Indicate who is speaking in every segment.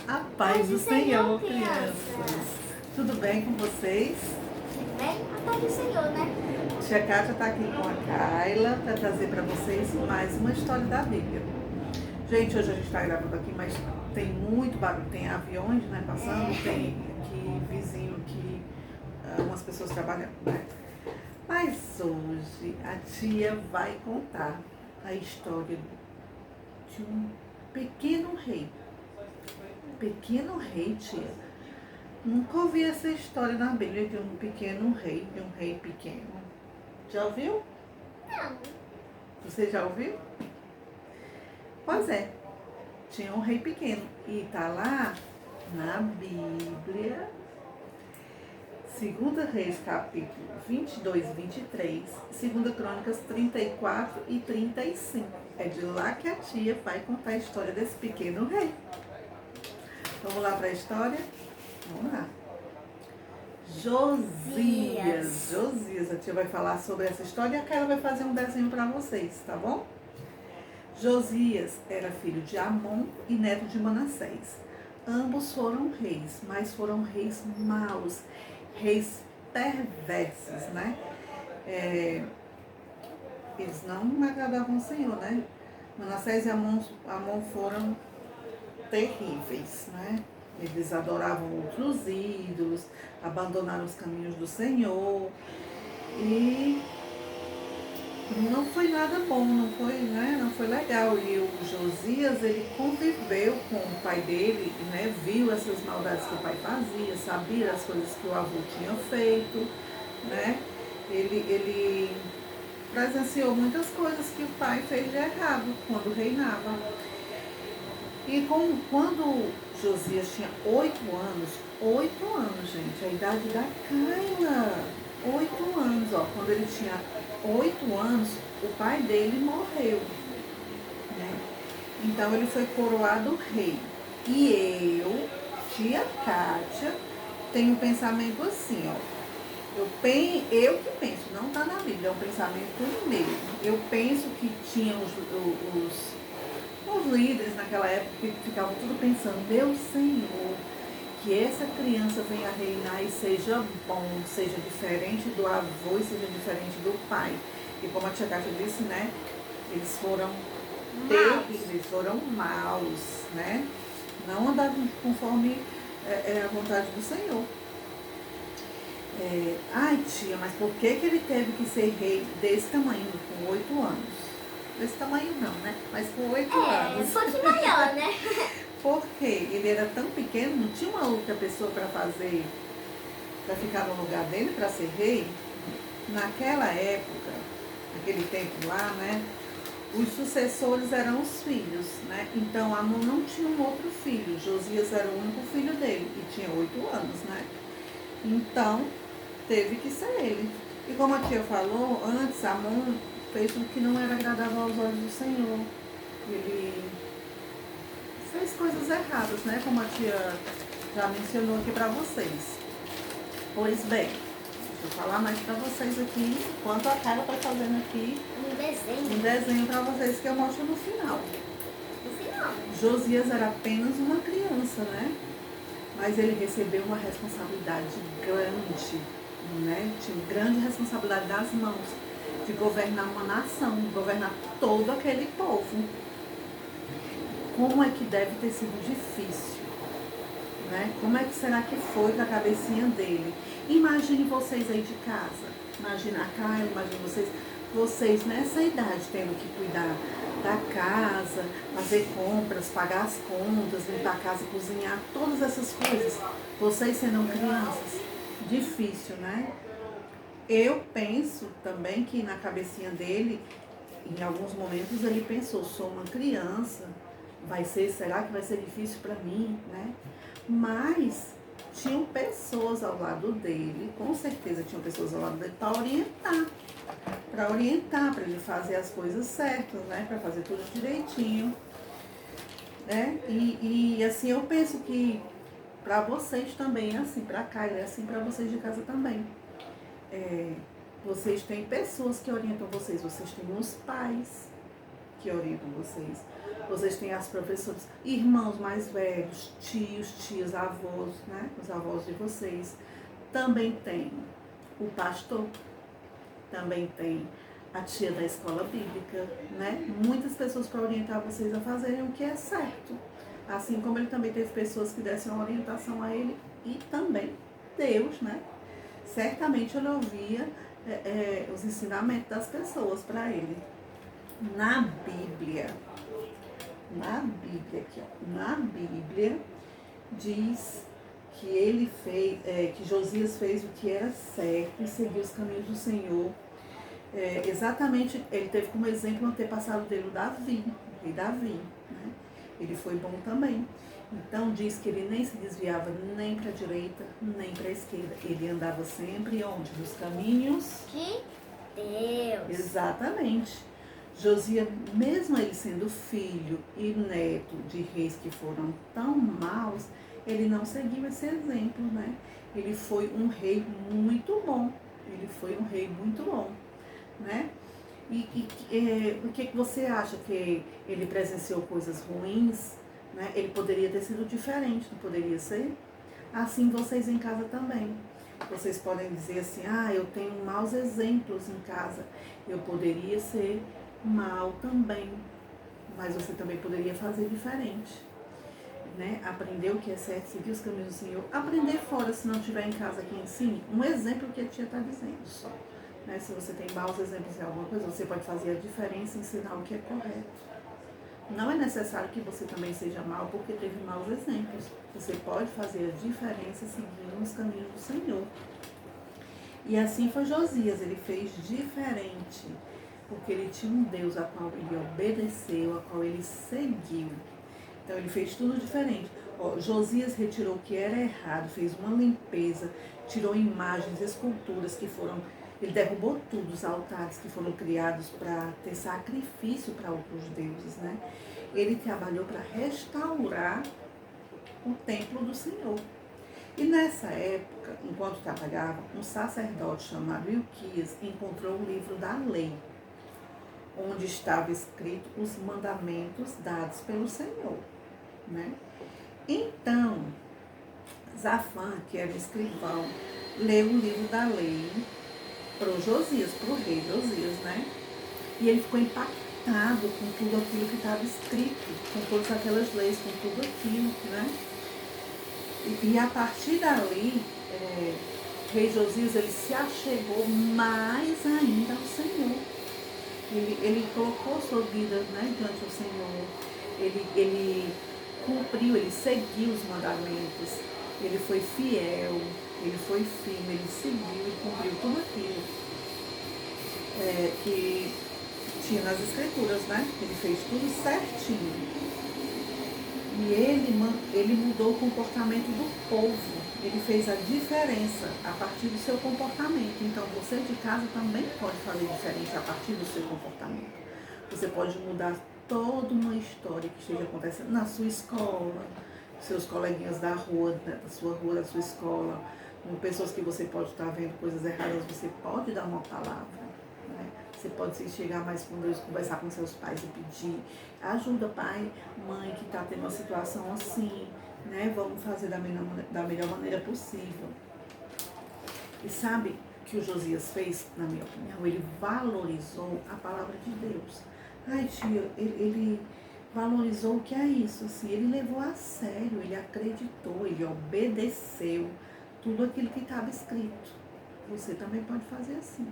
Speaker 1: A paz do Senhor, crianças. Tudo bem com vocês?
Speaker 2: Tudo bem? A paz do Senhor, né?
Speaker 1: Tia Kátia está aqui com a Kayla para trazer para vocês mais uma história da Bíblia. Gente, hoje a gente está gravando aqui, mas tem muito barulho. Tem aviões, né, passando, tem aqui vizinho que umas pessoas trabalhando, né? Mas hoje a tia vai contar a história de um pequeno rei. Pequeno rei, tia? Nunca ouvi essa história na Bíblia de um pequeno rei, de um rei pequeno. Já ouviu?
Speaker 2: Não.
Speaker 1: Você já ouviu? Pois é, tinha um rei pequeno. E tá lá na Bíblia, 2 Reis, capítulo 22 e 23, 2 Crônicas 34 e 35. É de lá que a tia vai contar a história desse pequeno rei. Vamos lá para a história? Vamos lá. Josias, a tia vai falar sobre essa história e a Carla vai fazer um desenho para vocês, tá bom? Josias era filho de Amon e neto de Manassés. Ambos foram reis, mas foram reis maus, reis perversos, né? Eles não agradavam o Senhor, né? Manassés e Amon foram terríveis, né? Eles adoravam outros ídolos, abandonaram os caminhos do Senhor e não foi nada bom, não foi, né? Não foi legal. E o Josias, ele conviveu com o pai dele, né? Viu essas maldades que o pai fazia, sabia as coisas que o avô tinha feito, né? Ele presenciou muitas coisas que o pai fez de errado quando reinava. E quando Josias tinha 8 anos, gente, a idade da Kayla, 8 anos, ó, quando ele tinha 8 anos, o pai dele morreu, né? Então ele foi coroado rei. E eu, tia Kátia, tenho um pensamento assim, ó. Eu que penso, não está na Bíblia, é um pensamento meu. Eu penso que tinha os líderes naquela época que ficavam tudo pensando, meu Senhor, que essa criança venha reinar e seja bom, seja diferente do avô e seja diferente do pai. E como a tia Kátia disse, né, eles foram terríveis, foram maus, né? Não andavam conforme a vontade do Senhor. Ai tia, mas por que ele teve que ser rei desse tamanho, com 8 anos? Desse tamanho não, né? Mas com 8 anos.
Speaker 2: Um pouquinho maior, né?
Speaker 1: Porque ele era tão pequeno, não tinha uma outra pessoa para ficar no lugar dele, para ser rei. Naquela época, naquele tempo lá, né? Os sucessores eram os filhos, né? Então Amon não tinha um outro filho. Josias era o único filho dele e tinha 8 anos, né? Então teve que ser ele. E como a tia falou, antes Amon fez o que não era agradável aos olhos do Senhor. Ele fez coisas erradas, né? Como a tia já mencionou aqui para vocês. Pois bem, deixa eu falar mais para vocês aqui, enquanto a Carla está fazendo aqui um desenho para vocês que eu mostro no final.
Speaker 2: No final.
Speaker 1: Josias era apenas uma criança, né? Mas ele recebeu uma responsabilidade grande, né? Tinha grande responsabilidade nas mãos de governar uma nação, de governar todo aquele povo. Como é que deve ter sido difícil, né? Como é que será que foi com a cabecinha dele? Imagine vocês aí de casa, imagina a Kayla, imagine vocês nessa idade tendo que cuidar da casa, fazer compras, pagar as contas, limpar a casa, cozinhar, todas essas coisas. Vocês sendo crianças, difícil, né? Eu penso também que na cabecinha dele, em alguns momentos ele pensou, sou uma criança, será que vai ser difícil para mim, né? Mas tinham pessoas ao lado dele, com certeza tinham pessoas ao lado dele para orientar, para ele fazer as coisas certas, né? Para fazer tudo direitinho, né? E assim, eu penso que para vocês também é assim, para Kayla é assim, para vocês de casa também. Vocês têm pessoas que orientam vocês têm os pais que orientam vocês, vocês têm as professoras, irmãos mais velhos, tios, tias, avós, né? Os avós de vocês. Também tem o pastor, também tem a tia da escola bíblica, né? Muitas pessoas para orientar vocês a fazerem o que é certo. Assim como ele também teve pessoas que dessem uma orientação a ele e também Deus, né? Certamente ele ouvia os ensinamentos das pessoas para ele. Na Bíblia, aqui, ó, na Bíblia diz que ele fez, que Josias fez o que era certo e seguiu os caminhos do Senhor. Exatamente, ele teve como exemplo o antepassado dele, o Davi, o rei Davi, né? Ele foi bom também. Então diz que ele nem se desviava nem para a direita, nem para a esquerda. Ele andava sempre onde? Nos caminhos
Speaker 2: de Deus.
Speaker 1: Exatamente. Josias, mesmo ele sendo filho e neto de reis que foram tão maus, ele não seguiu esse exemplo, né? Ele foi um rei muito bom. Ele foi um rei muito bom, né? O que você acha? Que ele presenciou coisas ruins, né? Ele poderia ter sido diferente, não poderia ser? Assim vocês em casa também. Vocês podem dizer assim, eu tenho maus exemplos em casa. Eu poderia ser mal também, mas você também poderia fazer diferente, né? Aprender o que é certo, seguir os caminhos do Senhor. Aprender fora, se não estiver em casa, que ensine. Um exemplo que a tia está dizendo só. Né? Se você tem maus exemplos em alguma coisa, você pode fazer a diferença e ensinar o que é correto. Não é necessário que você também seja mal porque teve maus exemplos. Você pode fazer a diferença seguindo os caminhos do Senhor. E assim foi Josias, ele fez diferente, porque ele tinha um Deus a qual ele obedeceu, a qual ele seguiu. Então ele fez tudo diferente. Josias retirou o que era errado, fez uma limpeza, tirou imagens, esculturas que foram... Ele derrubou tudo, os altares que foram criados para ter sacrifício para outros deuses, né? Ele trabalhou para restaurar o templo do Senhor. E nessa época, enquanto trabalhava, um sacerdote chamado Ilquias encontrou o livro da lei, onde estava escrito os mandamentos dados pelo Senhor, né? Então, Zafã, que era escrivão, leu o livro da lei para o Josias, para o rei Josias, né? E ele ficou impactado com tudo aquilo que estava escrito, com todas aquelas leis, com tudo aquilo, né? E a partir dali, o rei Josias, ele se achegou mais ainda ao Senhor. Ele colocou sua vida, né, diante do Senhor. Ele cumpriu, ele seguiu os mandamentos. Ele foi fiel, ele foi firme, ele seguiu e cumpriu tudo aquilo que tinha nas escrituras, né? Ele fez tudo certinho. E ele mudou o comportamento do povo. Ele fez a diferença a partir do seu comportamento. Então, você de casa também pode fazer diferente a partir do seu comportamento. Você pode mudar toda uma história que esteja acontecendo na sua escola, seus coleguinhas da rua, da sua rua, da sua escola, com pessoas que você pode estar vendo coisas erradas, você pode dar uma palavra. Você pode se chegar mais com Deus, conversar com seus pais e pedir ajuda, pai, mãe, que está tendo uma situação assim, né? Vamos fazer da melhor maneira possível. E sabe o que o Josias fez, na minha opinião? Ele valorizou a palavra de Deus. Ai, tia, ele valorizou o que é isso, assim, ele levou a sério, ele acreditou, ele obedeceu tudo aquilo que estava escrito. Você também pode fazer assim.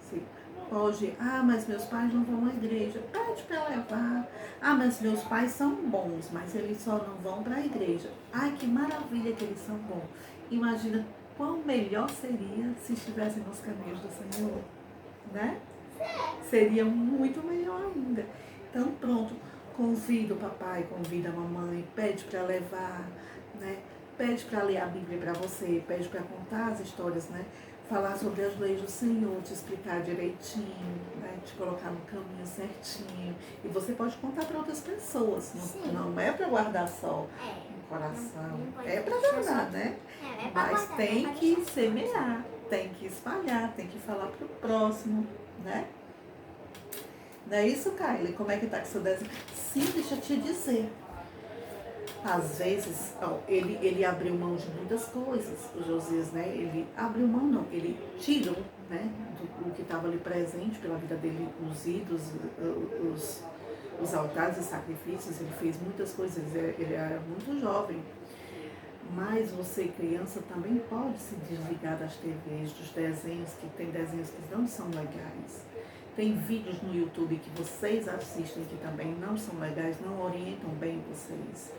Speaker 1: Você pode, mas meus pais não vão à igreja, pede para levar. Mas meus pais são bons, mas eles só não vão para a igreja. Ai, que maravilha que eles são bons. Imagina quão melhor seria se estivessem nos caminhos do Senhor, né? Seria muito melhor ainda. Então pronto, convida o papai, convida a mamãe, pede para levar, né? Pede para ler a Bíblia para você, pede para contar as histórias, né? Falar sobre as leis do Senhor, te explicar direitinho, né? Te colocar no caminho certinho. E você pode contar para outras pessoas. Não é para guardar só no coração. É para guardar, né? Mas tem que semear, tem que espalhar, tem que falar para o próximo, né? Não é isso, Kylie? Como é que tá com o seu desenho? Sim, deixa eu te dizer. Às vezes, ó, ele abriu mão de muitas coisas, o Josias, né? Ele abriu mão, não, ele tirou, né, do que estava ali presente pela vida dele, os ídolos, os altares e sacrifícios, ele fez muitas coisas, ele era muito jovem. Mas você, criança, também pode se desligar das TVs, dos desenhos, que tem desenhos que não são legais. Tem vídeos no YouTube que vocês assistem que também não são legais, não orientam bem vocês.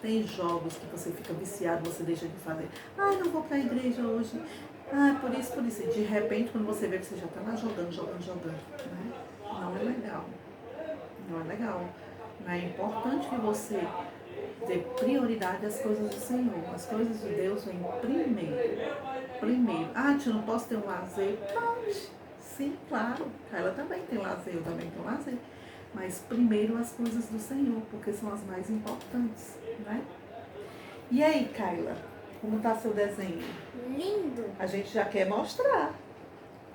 Speaker 1: Tem jogos que você fica viciado, você deixa de fazer. Ah, não vou para a igreja hoje. Ah, por isso. E de repente, quando você vê que você já está lá jogando, né? Não é legal. Não é legal. Não é importante que você dê prioridade às coisas do Senhor. As coisas de Deus vêm primeiro. Ah, tia, não posso ter um lazer? Pode. Sim, claro. Ela também tem lazer, eu também tenho lazer. Mas primeiro as coisas do Senhor, porque são as mais importantes, né? E aí, Kyla, como tá seu desenho?
Speaker 2: Lindo.
Speaker 1: A gente já quer mostrar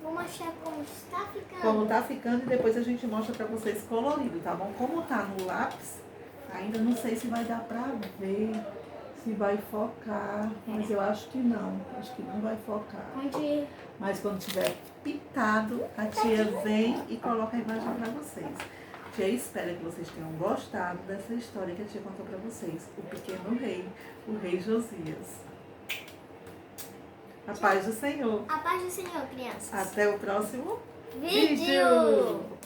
Speaker 2: Vou mostrar como está ficando.
Speaker 1: como tá ficando e depois a gente mostra pra vocês colorido, tá bom? Como tá no lápis, ainda não sei se vai dar pra ver, se vai focar, mas eu acho que não vai focar.
Speaker 2: Onde
Speaker 1: Mas quando tiver pintado, a tia vem e coloca a imagem pra vocês. A tia espera que vocês tenham gostado dessa história que a tia contou pra vocês. O pequeno rei, o rei Josias. A paz do Senhor.
Speaker 2: A paz do Senhor, crianças.
Speaker 1: Até o próximo
Speaker 2: Vídeo!